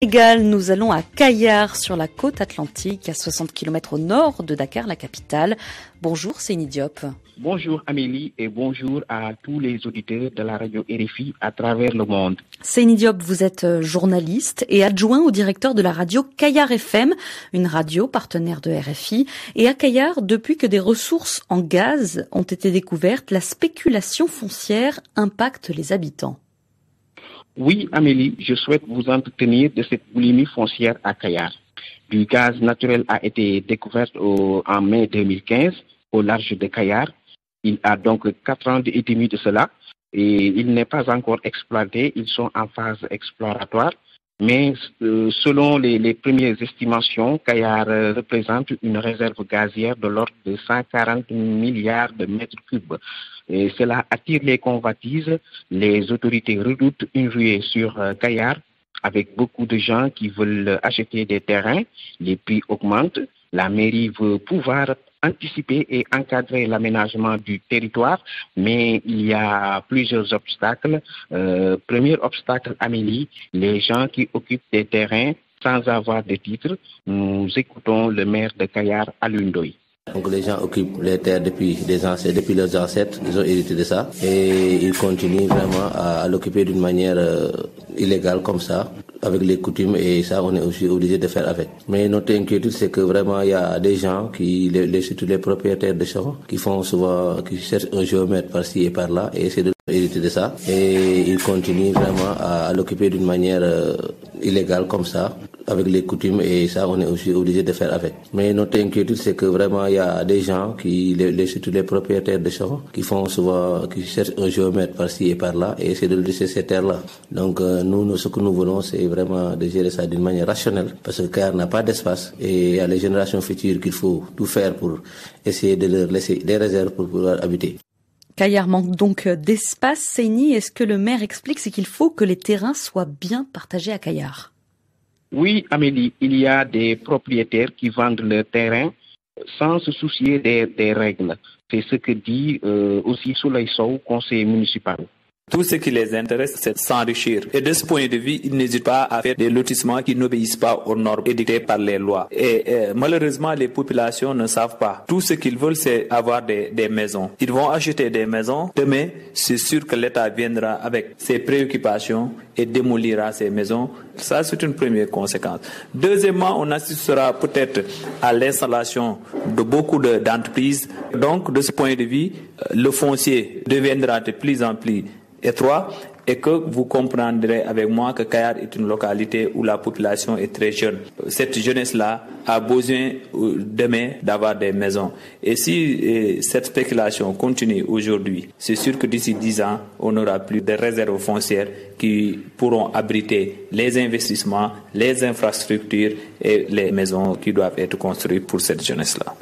Sénégal, nous allons à Kayar, sur la côte atlantique, à 60 km au nord de Dakar, la capitale. Bonjour, Seyni Diop. Bonjour Amélie et bonjour à tous les auditeurs de la radio RFI à travers le monde. Seyni Diop, vous êtes journaliste et adjoint au directeur de la radio Kayar FM, une radio partenaire de RFI. Et à Kayar, depuis que des ressources en gaz ont été découvertes, la spéculation foncière impacte les habitants. Oui, Amélie, je souhaite vous entretenir de cette boulimie foncière à Kayar. Du gaz naturel a été découvert en mai 2015 au large de Kayar. Il a donc 4 ans et demi de cela et il n'est pas encore exploité. Ils sont en phase exploratoire. Mais selon les premières estimations, Kayar représente une réserve gazière de l'ordre de 140 milliards de mètres cubes. Et cela attire les convoitises. Les autorités redoutent une ruée sur Kayar avec beaucoup de gens qui veulent acheter des terrains. Les prix augmentent. La mairie veut pouvoir anticiper et encadrer l'aménagement du territoire, mais il y a plusieurs obstacles. Premier obstacle, Amélie, les gens qui occupent des terrains sans avoir de titre. Nous écoutons le maire de Kayar, Alioune Ndoye. Donc les gens occupent les terres depuis leurs ancêtres, ils ont hérité de ça et ils continuent vraiment à l'occuper d'une manière illégale comme ça, avec les coutumes, et ça on est aussi obligé de faire avec. Mais notre inquiétude, c'est que vraiment il y a des gens surtout les propriétaires de champs, qui cherchent un géomètre par-ci et par-là et essaient de hériter de ça, et ils continuent vraiment à l'occuper d'une manière illégale comme ça, avec les coutumes, et ça on est aussi obligé de faire avec. Mais notre inquiétude, c'est que vraiment il y a des gens surtout les propriétaires de champs, qui cherchent un géomètre par-ci et par-là et essaient de laisser ces terres-là. Donc nous, ce que nous voulons, c'est vraiment de gérer ça d'une manière rationnelle, parce que Kayar n'a pas d'espace et il y a les générations futures qu'il faut tout faire pour essayer de leur laisser des réserves pour pouvoir habiter. Kayar manque donc d'espace. Seyni, est-ce que le maire explique, c'est qu'il faut que les terrains soient bien partagés à Kayar? Oui, Amélie, il y a des propriétaires qui vendent leurs terrains sans se soucier des règles. C'est ce que dit aussi Souley Sow, conseiller municipal. Tout ce qui les intéresse, c'est de s'enrichir. Et de ce point de vue, ils n'hésitent pas à faire des lotissements qui n'obéissent pas aux normes édictées par les lois. Et malheureusement, les populations ne savent pas. Tout ce qu'ils veulent, c'est avoir des maisons. Ils vont acheter des maisons. Demain, c'est sûr que l'État viendra avec ses préoccupations et démolira ces maisons. Ça, c'est une première conséquence. Deuxièmement, on assistera peut-être à l'installation de beaucoup d'entreprises. Donc, de ce point de vue, le foncier deviendra de plus en plus étroit, et que vous comprendrez avec moi que Kayar est une localité où la population est très jeune. Cette jeunesse-là a besoin demain d'avoir des maisons. Et si cette spéculation continue aujourd'hui, c'est sûr que d'ici 10 ans, on n'aura plus de réserves foncières qui pourront abriter les investissements, les infrastructures et les maisons qui doivent être construites pour cette jeunesse-là.